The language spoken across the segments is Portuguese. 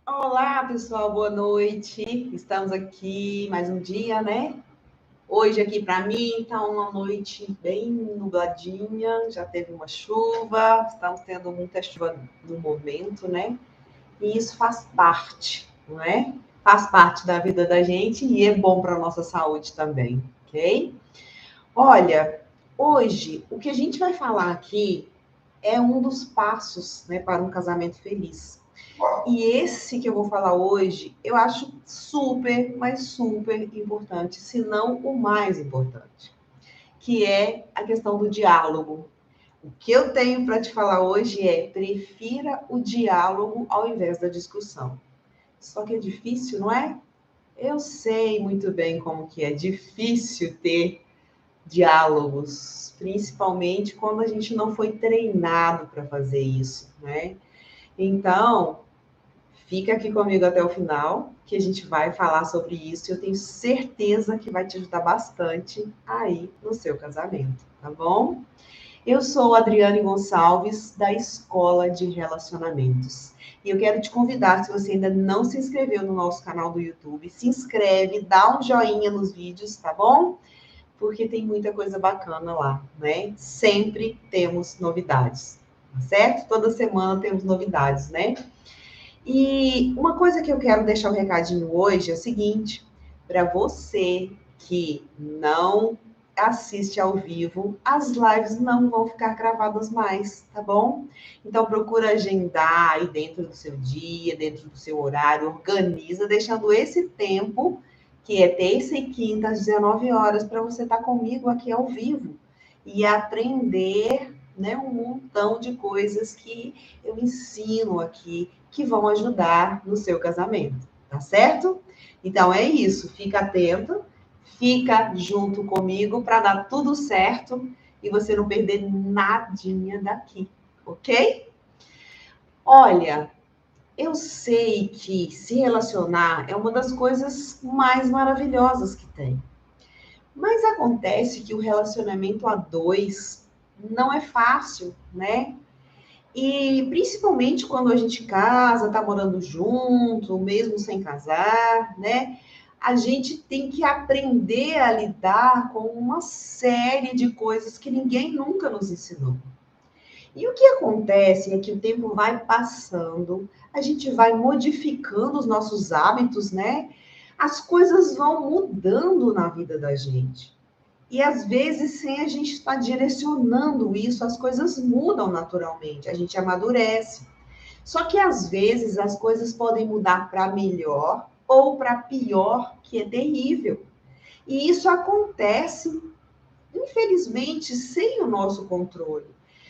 Olá, pessoal, boa noite. Estamos aqui mais um dia, né? Hoje aqui para mim tá uma noite bem nubladinha, já teve uma chuva, estamos tendo muita chuva no momento, né? E isso faz parte, não é? Faz parte da vida da gente e é bom para nossa saúde também, ok? Olha, hoje o que a gente vai falar aqui é um dos passos, né, para um casamento feliz. E esse que eu vou falar hoje, eu acho super, mas super importante, se não o mais importante, que é a questão do diálogo. O que eu tenho para te falar hoje é: prefira o diálogo ao invés da discussão. Só que é difícil, não é? Eu sei muito bem como que é difícil ter diálogos, principalmente quando a gente não foi treinado para fazer isso, né? Então, fica aqui comigo até o final, que a gente vai falar sobre isso. Eu tenho certeza que vai te ajudar bastante aí no seu casamento, tá bom? Eu sou Adriane Gonçalves, da Escola de Relacionamentos. E eu quero te convidar, se você ainda não se inscreveu no nosso canal do YouTube, se inscreve, dá um joinha nos vídeos, tá bom? Porque tem muita coisa bacana lá, né? Sempre temos novidades, tá certo? Toda semana temos novidades, né? E uma coisa que eu quero deixar o recadinho hoje é o seguinte: para você que não assiste ao vivo, as lives não vão ficar gravadas mais, tá bom? Então procura agendar aí dentro do seu dia, dentro do seu horário, organiza, deixando esse tempo, que é terça e quinta às 19 horas, para você estar comigo aqui ao vivo e aprender, né, um montão de coisas que eu ensino aqui que vão ajudar no seu casamento, tá certo? Então é isso, fica atento, fica junto comigo para dar tudo certo e você não perder nadinha daqui, ok? Olha, eu sei que se relacionar é uma das coisas mais maravilhosas que tem. Mas acontece que o relacionamento a dois não é fácil, né? E principalmente quando a gente casa, tá morando junto, mesmo sem casar, né? A gente tem que aprender a lidar com uma série de coisas que ninguém nunca nos ensinou. E o que acontece é que o tempo vai passando, a gente vai modificando os nossos hábitos, né? As coisas vão mudando na vida da gente. E às vezes, sem a gente estar direcionando isso, as coisas mudam naturalmente, a gente amadurece. Só que às vezes as coisas podem mudar para melhor ou para pior, que é terrível. E isso acontece, infelizmente, sem o nosso controle.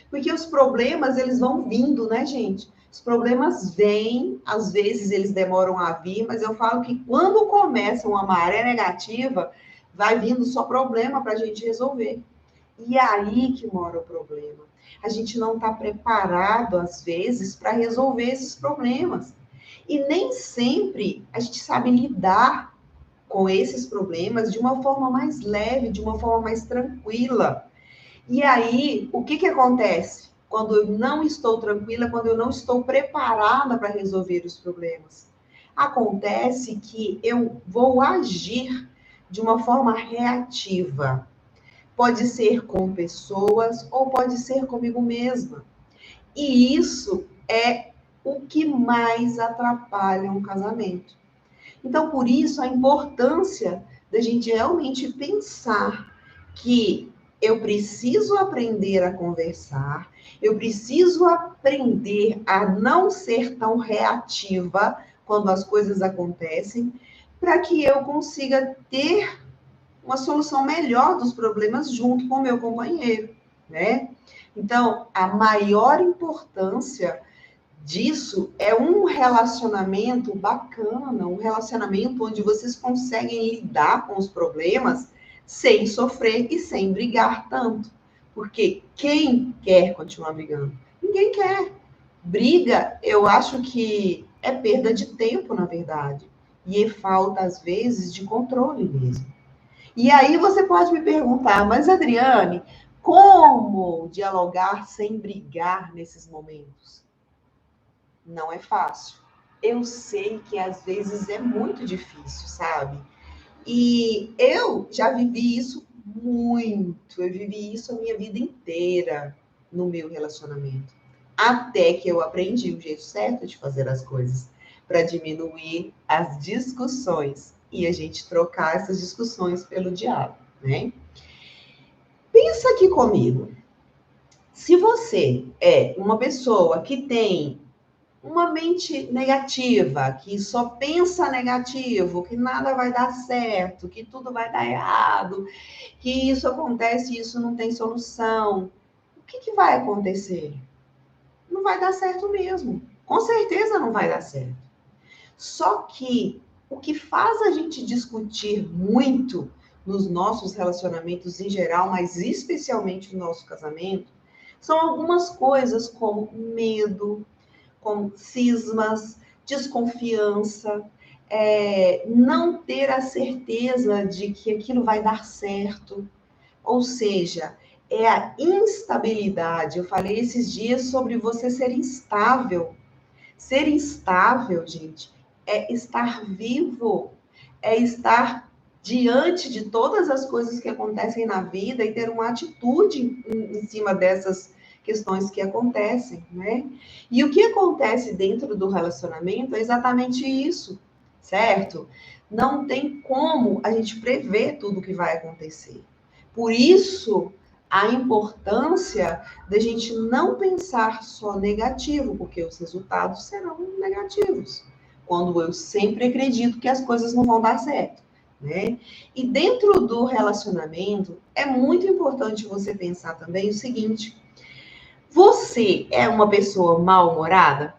Porque os problemas, eles vão vindo, né, gente? Os problemas vêm, às vezes eles demoram a vir, mas eu falo que quando começa uma maré negativa, vai vindo só problema para a gente resolver. E é aí que mora o problema. A gente não está preparado, às vezes, para resolver esses problemas. E nem sempre a gente sabe lidar com esses problemas de uma forma mais leve, de uma forma mais tranquila. E aí, o que acontece? Quando eu não estou tranquila, quando eu não estou preparada para resolver os problemas. Acontece que eu vou agir de uma forma reativa. Pode ser com pessoas ou pode ser comigo mesma. E isso é o que mais atrapalha um casamento. Então, por isso, a importância da gente realmente pensar que eu preciso aprender a conversar, eu preciso aprender a não ser tão reativa quando as coisas acontecem, para que eu consiga ter uma solução melhor dos problemas junto com o meu companheiro, né? Então, a maior importância disso é um relacionamento bacana, um relacionamento onde vocês conseguem lidar com os problemas sem sofrer e sem brigar tanto. Porque quem quer continuar brigando? Ninguém quer. Briga, eu acho que é perda de tempo, na verdade. E falta, às vezes, de controle mesmo. E aí você pode me perguntar, mas Adriane, como dialogar sem brigar nesses momentos? Não é fácil. eu sei que às vezes é muito difícil, sabe? E eu já vivi isso muito, eu vivi isso a minha vida inteira no meu relacionamento. Até que eu aprendi o jeito certo de fazer as coisas para diminuir as discussões e a gente trocar essas discussões pelo diálogo, né? Pensa aqui comigo. Se você é uma pessoa que tem uma mente negativa, que só pensa negativo, que nada vai dar certo, que tudo vai dar errado, que isso acontece e isso não tem solução, o que vai acontecer? Não vai dar certo mesmo. Com certeza não vai dar certo. Só que o que faz a gente discutir muito nos nossos relacionamentos em geral, mas especialmente no nosso casamento, são algumas coisas como medo, como cismas, desconfiança, não ter a certeza de que aquilo vai dar certo. Ou seja, é a instabilidade. Eu falei esses dias sobre você ser instável. Ser instável, gente, é estar vivo, é estar diante de todas as coisas que acontecem na vida e ter uma atitude em cima dessas questões que acontecem, né? E o que acontece dentro do relacionamento é exatamente isso, certo? Não tem como a gente prever tudo o que vai acontecer. Por isso, a importância da gente não pensar só negativo, porque os resultados serão negativos. Quando eu sempre acredito que as coisas não vão dar certo, né? E dentro do relacionamento, é muito importante você pensar também o seguinte: você é uma pessoa mal-humorada?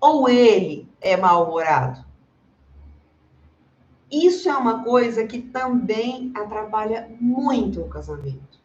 Ou ele é mal-humorado? Isso é uma coisa que também atrapalha muito o casamento.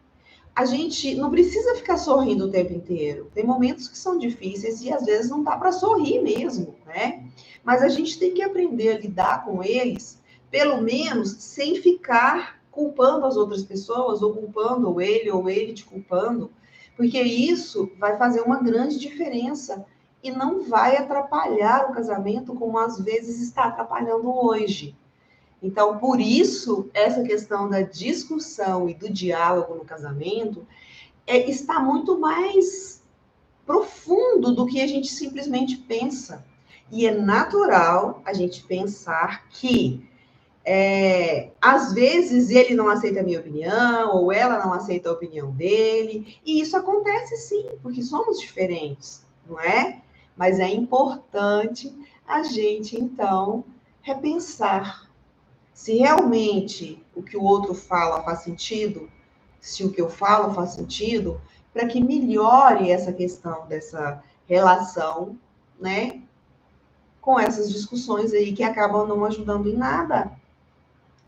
A gente não precisa ficar sorrindo o tempo inteiro. Tem momentos que são difíceis e às vezes não dá para sorrir mesmo, né? Mas a gente tem que aprender a lidar com eles, pelo menos sem ficar culpando as outras pessoas, ou culpando ou ele te culpando, porque isso vai fazer uma grande diferença e não vai atrapalhar o casamento como às vezes está atrapalhando hoje. Então, por isso, essa questão da discussão e do diálogo no casamento está muito mais profundo do que a gente simplesmente pensa. E é natural a gente pensar que, às vezes, ele não aceita a minha opinião, ou ela não aceita a opinião dele. E isso acontece sim, porque somos diferentes, não é? Mas é importante a gente, então, repensar se realmente o que o outro fala faz sentido, se o que eu falo faz sentido, para que melhore essa questão dessa relação, né, com essas discussões aí que acabam não ajudando em nada.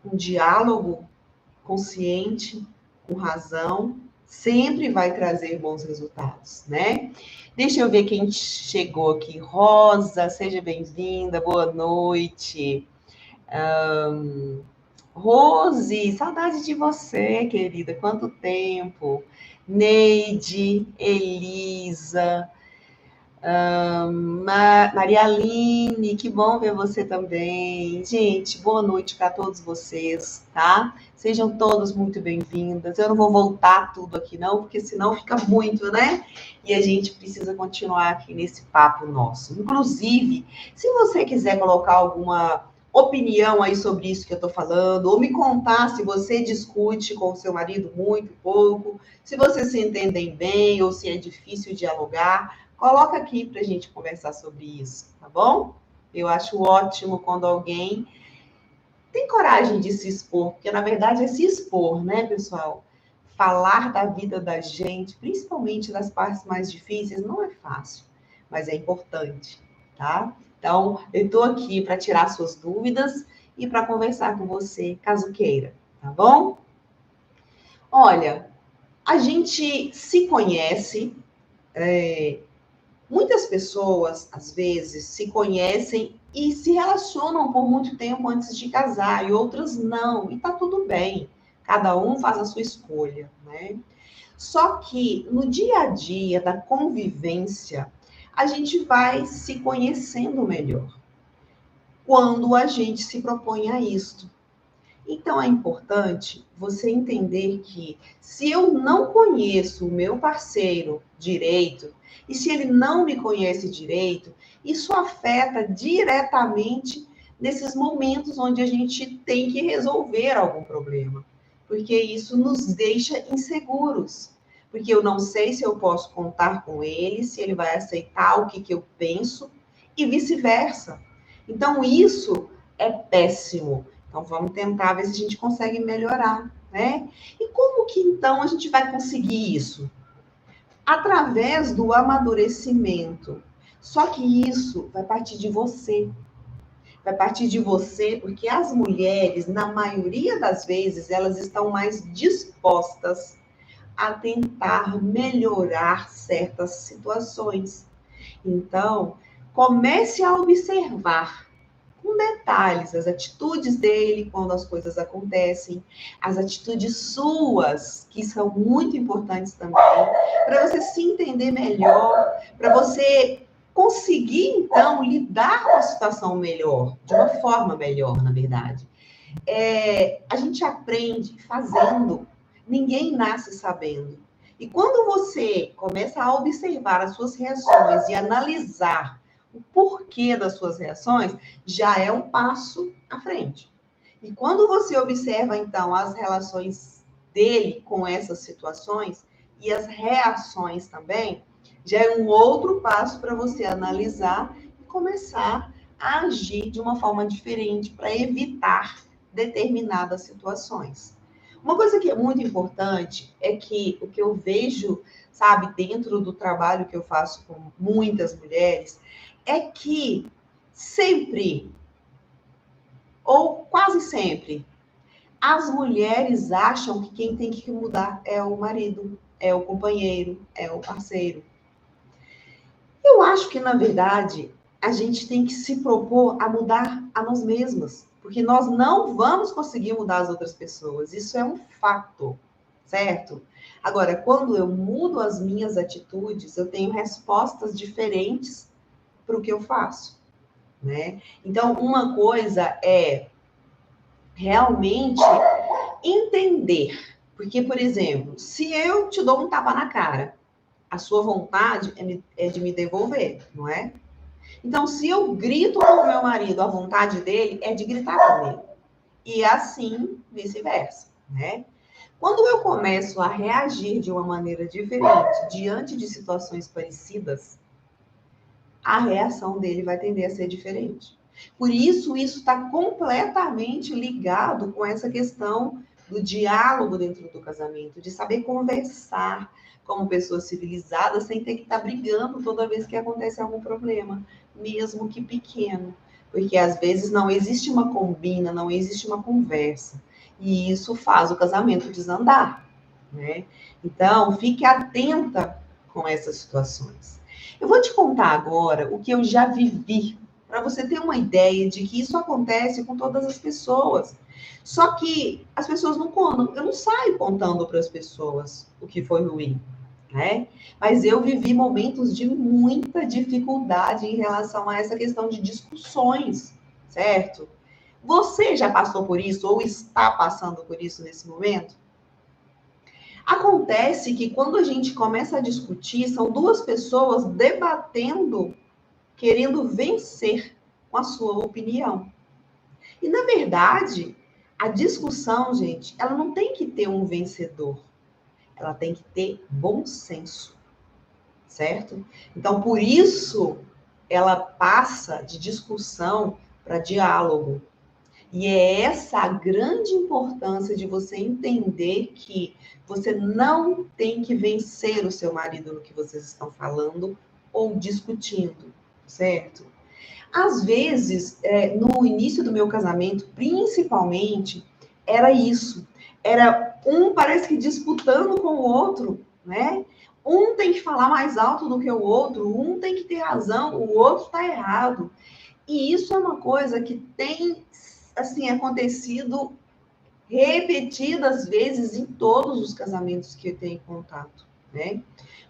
Um diálogo consciente, com razão, sempre vai trazer bons resultados, né? Deixa eu ver quem chegou aqui. Rosa, seja bem-vinda, boa noite. Rose, saudade de você, querida. Quanto tempo? Neide, Elisa, Maria Aline, que bom ver você também. Gente, boa noite para todos vocês, tá? Sejam todos muito bem-vindas. Eu não vou voltar tudo aqui, não, porque senão fica muito, né? E a gente precisa continuar aqui nesse papo nosso. Inclusive, se você quiser colocar alguma opinião aí sobre isso que eu tô falando, ou me contar se você discute com o seu marido muito, pouco, se vocês se entendem bem ou se é difícil dialogar, coloca aqui para a gente conversar sobre isso, tá bom? Eu acho ótimo quando alguém tem coragem de se expor, porque na verdade é se expor, né, pessoal? Falar da vida da gente, principalmente das partes mais difíceis, não é fácil, mas é importante, tá? Então, eu estou aqui para tirar suas dúvidas e para conversar com você, caso queira, tá bom? Olha, a gente se conhece, muitas pessoas, às vezes, se conhecem e se relacionam por muito tempo antes de casar, e outras não, e tá tudo bem. Cada um faz a sua escolha, né? Só que no dia a dia da convivência, a gente vai se conhecendo melhor quando a gente se propõe a isto. Então, é importante você entender que se eu não conheço o meu parceiro direito, e se ele não me conhece direito, isso afeta diretamente nesses momentos onde a gente tem que resolver algum problema, porque isso nos deixa inseguros, porque eu não sei se eu posso contar com ele, se ele vai aceitar o que eu penso, e vice-versa. Então, isso é péssimo. Então, vamos tentar ver se a gente consegue melhorar, né? E como que, então, a gente vai conseguir isso? Através do amadurecimento. Só que isso vai partir de você. Vai partir de você, porque as mulheres, na maioria das vezes, elas estão mais dispostas a tentar melhorar certas situações. Então, comece a observar com detalhes as atitudes dele quando as coisas acontecem, as atitudes suas, que são muito importantes também, para você se entender melhor, para você conseguir, então, lidar com a situação melhor, de uma forma melhor, na verdade. A gente aprende fazendo, ninguém nasce sabendo. E quando você começa a observar as suas reações e analisar o porquê das suas reações, já é um passo à frente. E quando você observa, então, as relações dele com essas situações e as reações também, já é um outro passo para você analisar e começar a agir de uma forma diferente para evitar determinadas situações. Uma coisa que é muito importante é que o que eu vejo, sabe, dentro do trabalho que eu faço com muitas mulheres, é que sempre, ou quase sempre, as mulheres acham que quem tem que mudar é o marido, é o companheiro, é o parceiro. Eu acho que, na verdade, a gente tem que se propor a mudar a nós mesmas, porque nós não vamos conseguir mudar as outras pessoas. Isso é um fato, certo? Agora, quando eu mudo as minhas atitudes, eu tenho respostas diferentes para o que eu faço, né? Então, uma coisa é realmente entender. Porque, por exemplo, se eu te dou um tapa na cara, a sua vontade é de me devolver, não é? Então, se eu grito com o meu marido, a vontade dele é de gritar comigo. E assim, vice-versa, né? Quando eu começo a reagir de uma maneira diferente diante de situações parecidas, a reação dele vai tender a ser diferente. Por isso está completamente ligado com essa questão do diálogo dentro do casamento, de saber conversar como pessoas civilizadas sem ter que estar brigando toda vez que acontece algum problema, mesmo que pequeno. Porque às vezes não existe uma combina, não existe uma conversa. E isso faz o casamento desandar, né? Então, fique atenta com essas situações. Eu vou te contar agora o que eu já vivi, para você ter uma ideia de que isso acontece com todas as pessoas. Só que as pessoas não contam. Eu não saio contando para as pessoas o que foi ruim, né? Mas eu vivi momentos de muita dificuldade em relação a essa questão de discussões, certo? Você já passou por isso ou está passando por isso nesse momento? Acontece que quando a gente começa a discutir, são duas pessoas debatendo, querendo vencer com a sua opinião. E, na verdade, a discussão, gente, ela não tem que ter um vencedor. Ela tem que ter bom senso, certo? Então, por isso, ela passa de discussão para diálogo. E é essa a grande importância de você entender que você não tem que vencer o seu marido no que vocês estão falando ou discutindo, certo? Às vezes, no início do meu casamento, principalmente, era isso. Era um parece que disputando com o outro, né? Um tem que falar mais alto do que o outro, um tem que ter razão, o outro está errado. E isso é uma coisa que tem, assim, acontecido repetidas vezes em todos os casamentos que eu tenho contato, né?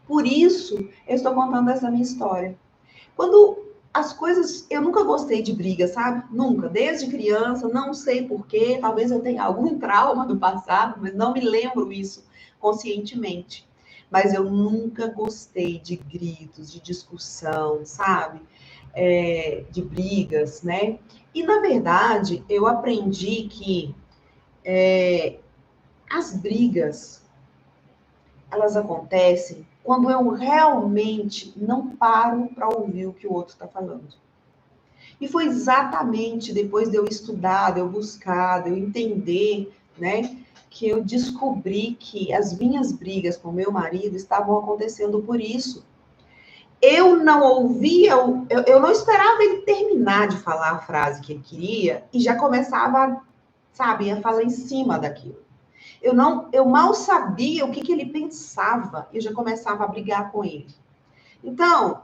Por isso, eu estou contando essa minha história. Quando as coisas... Eu nunca gostei de briga, sabe? Nunca. Desde criança, não sei porquê. Talvez eu tenha algum trauma do passado, mas não me lembro isso conscientemente. Mas eu nunca gostei de gritos, de discussão, sabe? De brigas, né? E, na verdade, eu aprendi que as brigas, elas acontecem quando eu realmente não paro para ouvir o que o outro está falando. E foi exatamente depois de eu estudar, de eu buscar, de eu entender, né, que eu descobri que as minhas brigas com meu marido estavam acontecendo por isso. Eu não ouvia, eu não esperava ele terminar de falar a frase que ele queria e já começava, sabe, a falar em cima daquilo. Eu mal sabia o que ele pensava e já começava a brigar com ele. Então,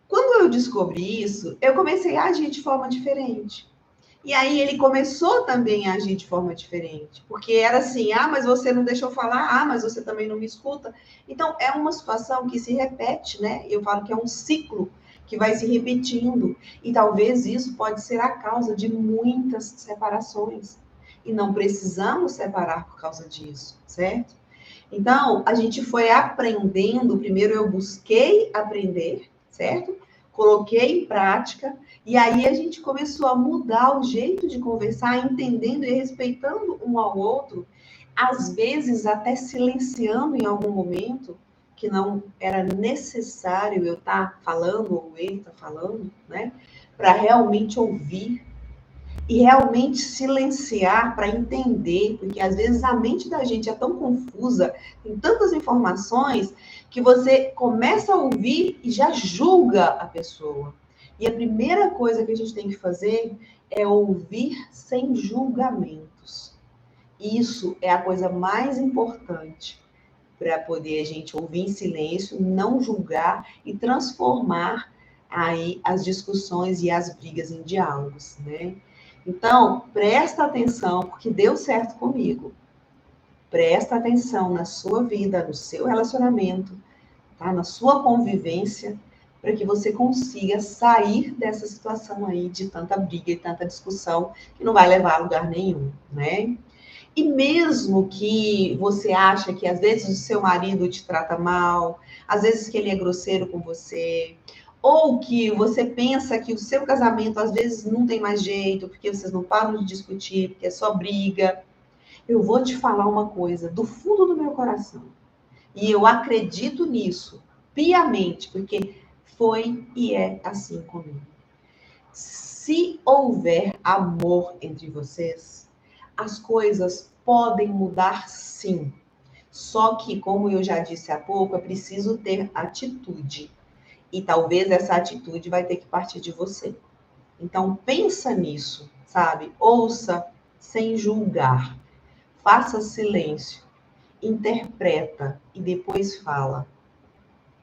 quando eu descobri isso, eu comecei a agir de forma diferente. E aí ele começou também a agir de forma diferente, porque era assim: ah, mas você não deixou falar, ah, mas você também não me escuta. Então é uma situação que se repete, né? Eu falo que é um ciclo que vai se repetindo, e talvez isso pode ser a causa de muitas separações. E não precisamos separar por causa disso, certo? Então, a gente foi aprendendo, primeiro eu busquei aprender, certo? Coloquei em prática, e aí a gente começou a mudar o jeito de conversar, entendendo e respeitando um ao outro, às vezes até silenciando em algum momento, que não era necessário eu estar falando, ou ele estar falando, né? Para realmente ouvir e realmente silenciar para entender, porque às vezes a mente da gente é tão confusa, tem tantas informações, que você começa a ouvir e já julga a pessoa. E a primeira coisa que a gente tem que fazer é ouvir sem julgamentos. Isso é a coisa mais importante para poder a gente ouvir em silêncio, não julgar e transformar aí as discussões e as brigas em diálogos, né? Então, presta atenção, porque deu certo comigo. Presta atenção na sua vida, no seu relacionamento, tá? Na sua convivência, para que você consiga sair dessa situação aí de tanta briga e tanta discussão que não vai levar a lugar nenhum, né? E mesmo que você acha que às vezes o seu marido te trata mal, às vezes que ele é grosseiro com você, ou que você pensa que o seu casamento às vezes não tem mais jeito, porque vocês não param de discutir, porque é só briga, eu vou te falar uma coisa do fundo do meu coração. E eu acredito nisso piamente, porque foi e é assim comigo. Se houver amor entre vocês, as coisas podem mudar sim. Só que, como eu já disse há pouco, é preciso ter atitude. E talvez essa atitude vai ter que partir de você. Então, pensa nisso, sabe? Ouça sem julgar. Faça silêncio. Interpreta e depois fala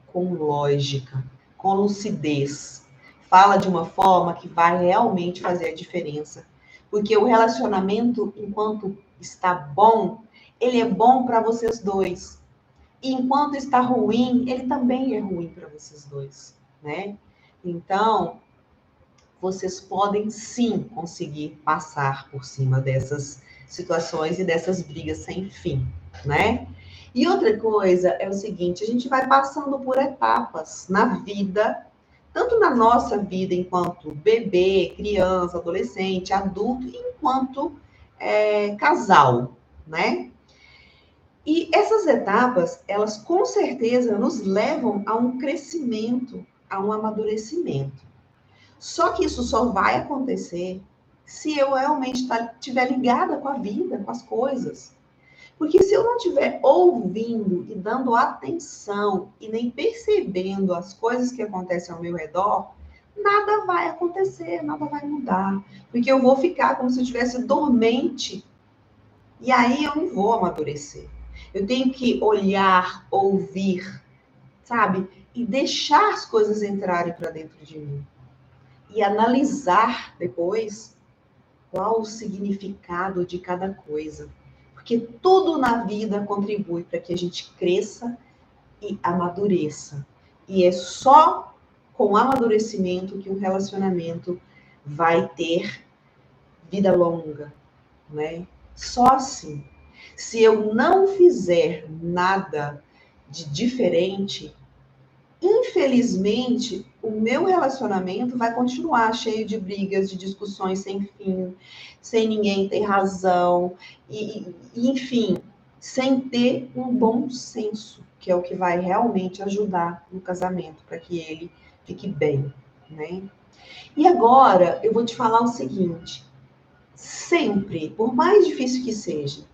com lógica, com lucidez. Fala de uma forma que vai realmente fazer a diferença. Porque o relacionamento, enquanto está bom, ele é bom para vocês dois. E enquanto está ruim, ele também é ruim para vocês dois, né? Então, vocês podem sim conseguir passar por cima dessas situações e dessas brigas sem fim, né? E outra coisa é o seguinte: a gente vai passando por etapas na vida, tanto na nossa vida enquanto bebê, criança, adolescente, adulto, enquanto casal, né? E essas etapas, elas com certeza nos levam a um crescimento, a um amadurecimento. Só que isso só vai acontecer se eu realmente estiver ligada com a vida, com as coisas. Porque se eu não estiver ouvindo e dando atenção e nem percebendo as coisas que acontecem ao meu redor, nada vai acontecer, nada vai mudar. Porque eu vou ficar como se eu estivesse dormente. E aí eu não vou amadurecer. Eu tenho que olhar, ouvir, sabe? E deixar as coisas entrarem para dentro de mim. E analisar depois qual o significado de cada coisa. Porque tudo na vida contribui para que a gente cresça e amadureça. E é só com amadurecimento que um relacionamento vai ter vida longa, né? Só assim. Se eu não fizer nada de diferente, infelizmente, o meu relacionamento vai continuar cheio de brigas, de discussões sem fim, sem ninguém ter razão, enfim, sem ter um bom senso, que é o que vai realmente ajudar no casamento, para que ele fique bem, né? E agora eu vou te falar o seguinte: sempre, por mais difícil que seja,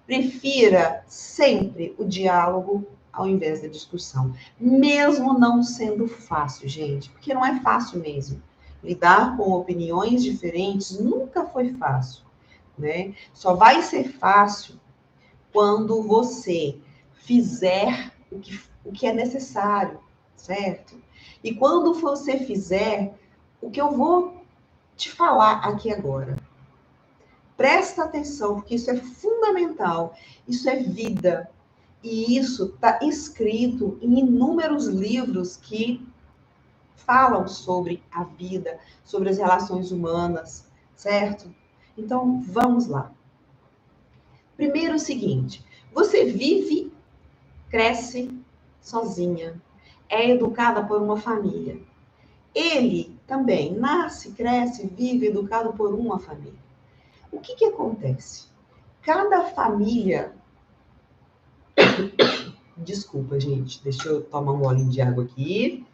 prefira sempre o diálogo ao invés da discussão. Mesmo não sendo fácil, gente, porque não é fácil mesmo. Lidar com opiniões diferentes nunca foi fácil, né? Só vai ser fácil quando você fizer o que é necessário, certo? E quando você fizer o que eu vou te falar aqui agora. Presta atenção, porque isso é fundamental. Isso é vida. E isso está escrito em inúmeros livros que falam sobre a vida, sobre as relações humanas, certo? Então, vamos lá. Primeiro, o seguinte: você vive, cresce sozinha, é educada por uma família. Ele também nasce, cresce, vive, educado por uma família. O que acontece? Cada família. Desculpa, gente. Deixa eu tomar um golinho de água aqui.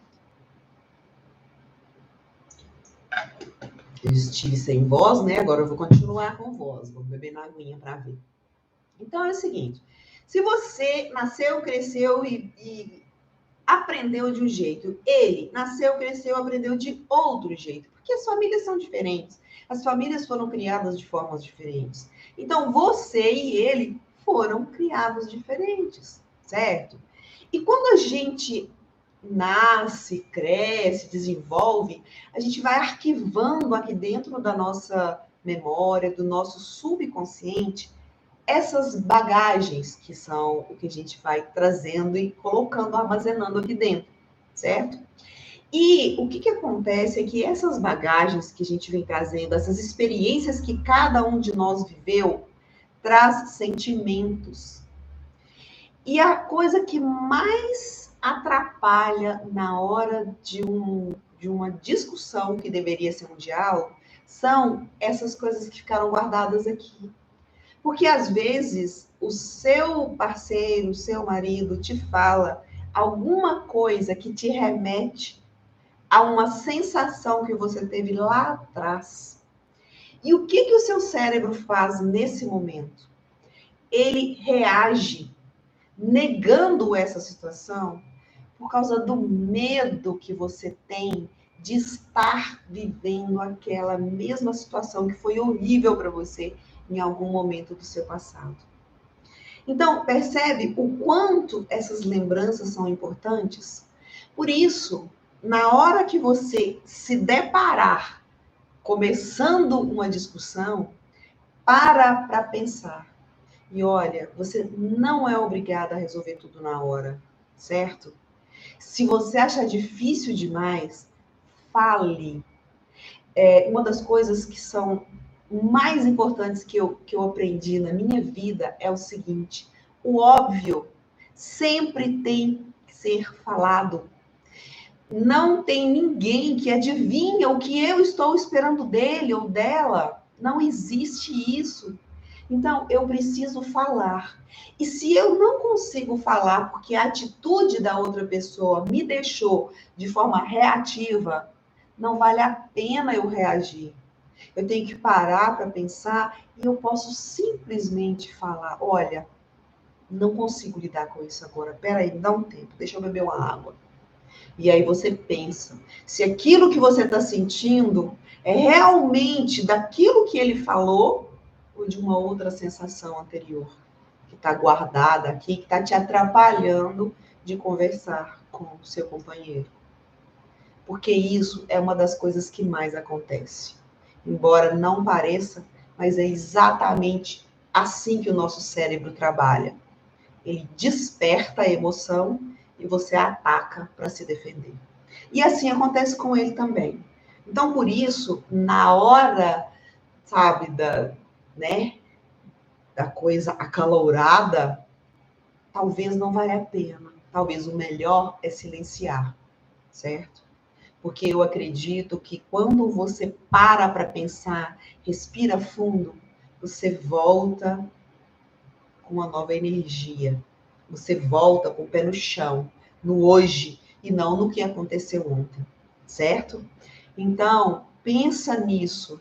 Eu estive sem voz, né? Agora eu vou continuar com voz. Vou beber na aguinha para ver. Então é o seguinte: se você nasceu, cresceu e aprendeu de um jeito, ele nasceu, cresceu, aprendeu de outro jeito, porque as famílias são diferentes. As famílias foram criadas de formas diferentes. Então você e ele foram criados diferentes, certo? E quando a gente nasce, cresce, desenvolve, a gente vai arquivando aqui dentro da nossa memória, do nosso subconsciente, essas bagagens que são o que a gente vai trazendo e colocando, armazenando aqui dentro, certo? E o que acontece é que essas bagagens que a gente vem trazendo, essas experiências que cada um de nós viveu, traz sentimentos. E a coisa que mais atrapalha na hora de uma discussão que deveria ser um diálogo são essas coisas que ficaram guardadas aqui. Porque às vezes o seu parceiro, o seu marido te fala alguma coisa que te remete a uma sensação que você teve lá atrás. E o que o seu cérebro faz nesse momento? Ele reage negando essa situação por causa do medo que você tem de estar vivendo aquela mesma situação que foi horrível para você em algum momento do seu passado. Então, percebe o quanto essas lembranças são importantes? Por isso, na hora que você se deparar começando uma discussão, para pensar. E olha, você não é obrigada a resolver tudo na hora, certo? Se você achar difícil demais, fale. Uma das coisas que são mais importantes que eu aprendi na minha vida é o seguinte: o óbvio sempre tem que ser falado. Não tem ninguém que adivinha o que eu estou esperando dele ou dela. Não existe isso. Então, eu preciso falar. E se eu não consigo falar porque a atitude da outra pessoa me deixou de forma reativa, não vale a pena eu reagir. Eu tenho que parar para pensar e eu posso simplesmente falar: olha, não consigo lidar com isso agora. Peraí, me dá um tempo, deixa eu beber uma água. E aí você pensa se aquilo que você está sentindo é realmente daquilo que ele falou ou de uma outra sensação anterior que está guardada aqui, que está te atrapalhando de conversar com o seu companheiro. Porque isso é uma das coisas que mais acontece. Embora não pareça, mas é exatamente assim que o nosso cérebro trabalha. Ele desperta a emoção e você ataca para se defender. E assim acontece com ele também. Então, por isso, na hora, sabe, né, da coisa acalorada, talvez não valha a pena. Talvez o melhor é silenciar, certo? Porque eu acredito que quando você para pensar, respira fundo, você volta com uma nova energia. Você volta com o pé no chão, no hoje, e não no que aconteceu ontem, certo? Então, pensa nisso.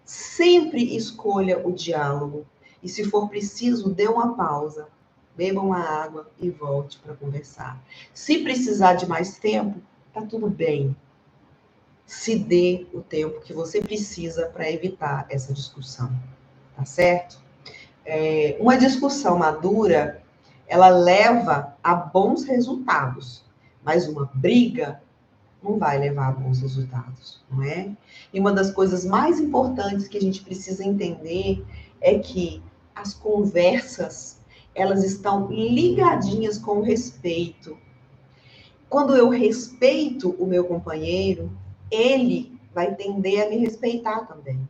Sempre escolha o diálogo. E se for preciso, dê uma pausa. Beba uma água e volte para conversar. Se precisar de mais tempo, tá tudo bem. Se dê o tempo que você precisa para evitar essa discussão, tá certo? Uma discussão madura, ela leva a bons resultados, mas uma briga não vai levar a bons resultados, não é? E uma das coisas mais importantes que a gente precisa entender é que as conversas, elas estão ligadinhas com o respeito. Quando eu respeito o meu companheiro, ele vai tender a me respeitar também.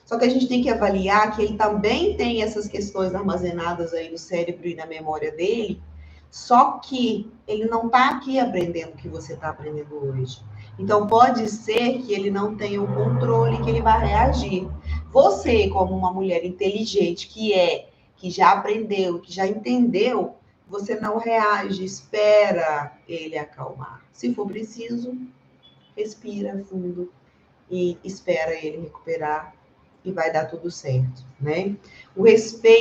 Só que a gente tem que avaliar que ele também tem essas questões armazenadas aí no cérebro e na memória dele, só que ele não está aqui aprendendo o que você está aprendendo hoje. Então, pode ser que ele não tenha o controle, que ele vai reagir. Você, como uma mulher inteligente que já aprendeu, que já entendeu, você não reage, espera ele acalmar. Se for preciso, respira fundo e espera ele recuperar e vai dar tudo certo, né? O respeito